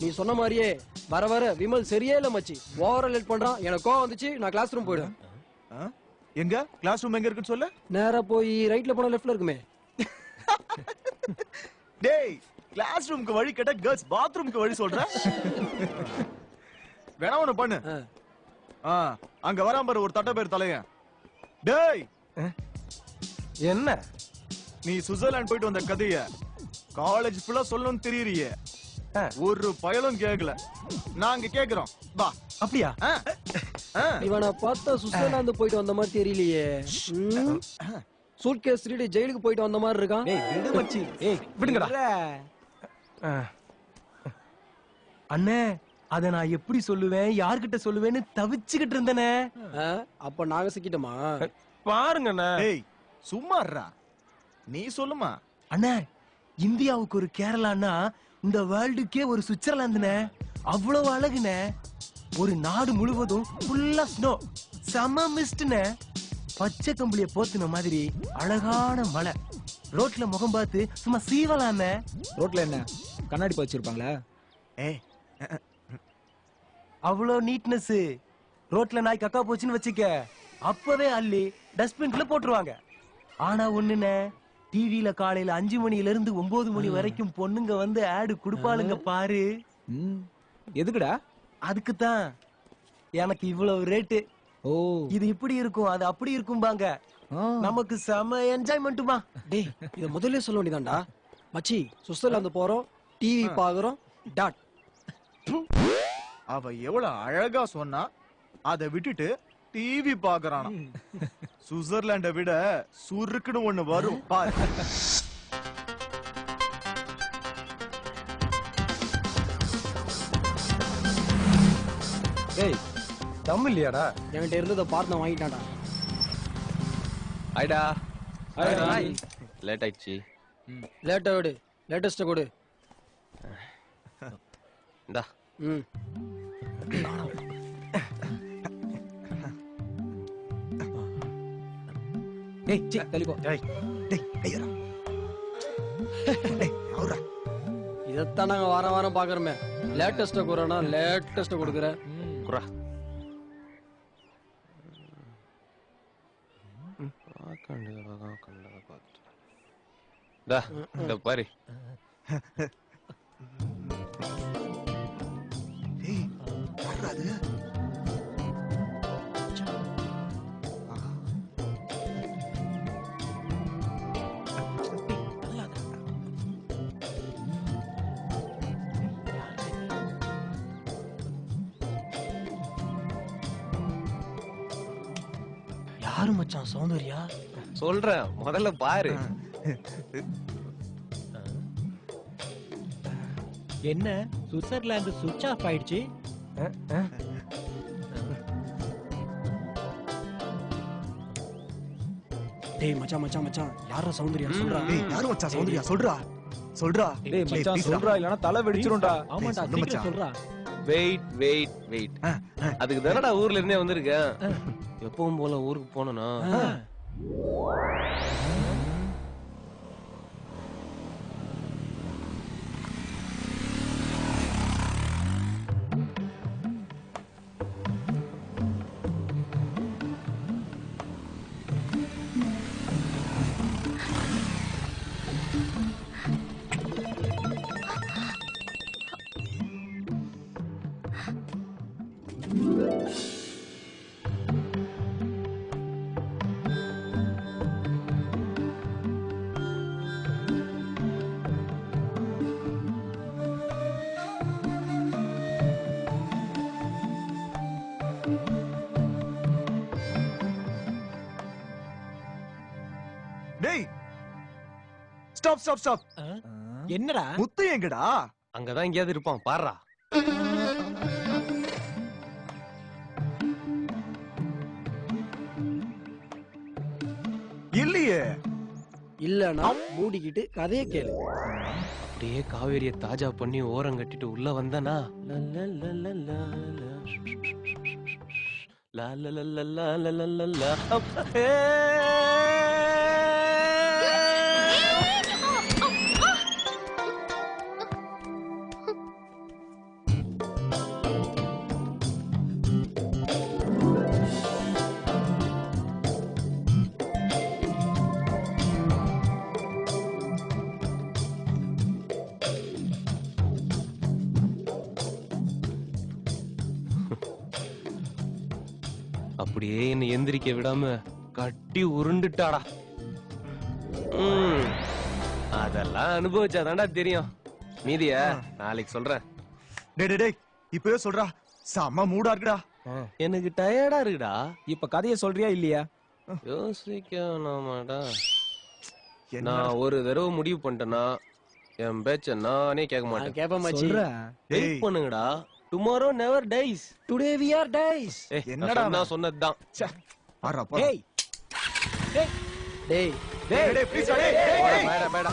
நீ சொன்ன மாதிரியே வர வர விமல் சரியே இல்ல மச்சி. ஓவரா லேட் பண்றான். எனக்கு கோவம் வந்துச்சு. நான் கிளாஸ் ரூம் போயிடுவேன். எங்க கிளாஸ் ரூம் எங்க இருக்குன்னு சொல்ல. நேரா போய் ரைட்ல போனா லெஃப்ட்ல இருக்குமே. டேய் கிளாஸ் ரூமுக்கு வழி கேட்டா கேர்ள்ஸ் பாத்ரூமுக்கு வழி சொல்ற. வேணா ஒண்ணு பண்ணு. அங்க வராம பாரு ஒரு தட்ட பேர் தலையன். டேய் என்ன நீ சுவிட்சர்லாந்து போயிட்டு வந்த கதைய காலேஜ் ஃபுல்லா சொல்லணும்னு தெரியறியே. ஒரு பயலும் கேட்கல. நாங்க கேக்குறோம். வா. அப்படியா? இவனை பார்த்தா சுவிட்சர்லாந்து போயிட்டு வந்த மாதிரி தெரியலையே. சூட்கேஸ் திருடி ஜெயிலுக்கு போயிட்டு வந்த மாதிரி இருக்கான். ஏய் விடு மச்சி. ஏய் விடுங்கடா. அண்ணே அத நான் எப்படி சொல்லுவேன் யார்கிட்ட சொல்லுவேன்னு தவிச்சுக்கிட்டு இருந்தனே. அப்ப நாங்க சிக்கிட்டோமா? பாருங்க அண்ணே. ஏய் சும்மா இருடா. நீ சொல்லுமா. அண்ணே இந்தியாவுக்கு ஒரு கேரளான்னா இந்த வேர்ல்டுக்கே ஒரு சுவிட்சர்லாந்துனே. அவ்வளவு அழகுனே. ஒரு நாடு முழுவதும் ஃபுல்லா ஸ்னோ, சம மிஸ்ட்னே. பச்சை கம்பளிய போத்துன மாதிரி அழகான மலை. ரோட்ல முகம் பார்த்து சும்மா சீவலானே. ரோட்ல என்ன கண்ணாடி வச்சிருப்பாங்களா? ஏய் அவ்வளோ நீட்னஸ். ரோட்ல நாய் கக்கா போச்சுன்னு வச்சுக்க அப்பவே அள்ளி டஸ்ட்பின்ல போட்டுருவாங்க. ஆனா ஒண்ணுனே டிவில காலையில 5 மணில இருந்து 9 மணி வரைக்கும் பொண்ணுங்க வந்து ஆடு குடுப்பாளுங்க பாரு. எதுக்குடா? அதுக்குதான் எனக்கு இவ்வளவு ரேட்டு. ஓ இது இப்படி இருக்கும் அது அப்படி இருக்கும் பாங்க. நமக்கு செம என்ஜாய்மெண்ட்டுமா. டேய் இத முதல்ல சொல்ல வேண்டியதான்டா. மச்சி சுவிட்சர்லாந்து போறோம், டிவி பாக்குறோம். டாட். அவ எவ்வளவு அழகா சொன்னா அதை விட்டுட்டு டிவி பாக்குறானா. சுவிட்சர்லாண்டை விட சுருக்குன்னு ஒண்ணு வரும் பாரு. ஏய் தமிழ் இல்லையாடா? என்கிட்ட இருந்தத பார்த்து வாங்கிட்டான்டா. ஐடா லேட் ஆயிடுச்சு. லேட்டா விடு, லேட்டஸ்ட கொடு. இந்தா. டேய் சி தள்ளிப்போ. டேய் டேய் ஐயரா. டேய் அவரா. இதத்தான் நாங்க வாரம் வாரம் பாக்குறோமே. லேட்டஸ்ட குறனா லேட்டஸ்ட கொடுக்குற. குறா. இந்த பாரு. ஏய் யாரா அது? யாரு மச்சான் சௌந்தர்யா? சொல்றேன் முதல்ல பாரு. என்ன சுவிட்சர்லாந்து சுவிட்ச் ஆஃப் ஆயிடுச்சு? டேய் மச்சான் மச்சான் மச்சான் யாரா சௌந்தர்யா சொல்றா. டேய் யாரு மச்சான் சௌந்தர்யா சொல்றா. சொல்றா. டேய் மச்சான் சொல்றா இல்லனா தலை வெடிச்சிரும்டா. ஆமாடா சீக்கிரம் சொல்றா. Wait wait wait. அதுக்கு தானடா ஊர்ல இருந்தே வந்திருக்கேன். எப்பவும் போல ஊருக்கு போனனா. டேய் ஸ்டாப் ஸ்டாப் ஸ்டாப். என்னடா? முத்து எங்கடா? அங்கதான் எங்கயாவது இருப்பான் பாருடா. இல்லையே. இல்லனா மூடிக்கிட்டு கதையை கேளு. அப்படியே காவேரிய தாஜா பண்ணி ஓரம் கட்டிட்டு உள்ள வந்தனா அப்படியே என்ன எந்திரிக்க விடாம கட்டி உருண்டுட்டாடா. அதெல்லாம் அனுபவிச்சாதான்டா தெரியும். மீதிய நாளைக்கு சொல்றேன். டேய் இப்பவே சொல்றா, செம்ம மூடா இருக்குடா. எனக்கு டயர்டா இருக்குடா. இப்ப கதைய சொல்றியா இல்லையா? யோசிக்கணுமாடா. நான் ஒரு தடவை முடிவு பண்ணிட்டேன்னா என் பேச்ச நானே கேட்க மாட்டேன். கேப்ப மச்சி. வெயிட் பண்ணுங்கடா. Tomorrow never dies. Today we are dies. என்னடா நான் சொன்னதுதான். ஆறப்பா. டேய் டேய் டேய் ப்ளீஸ் டேய். பேடா பேடா.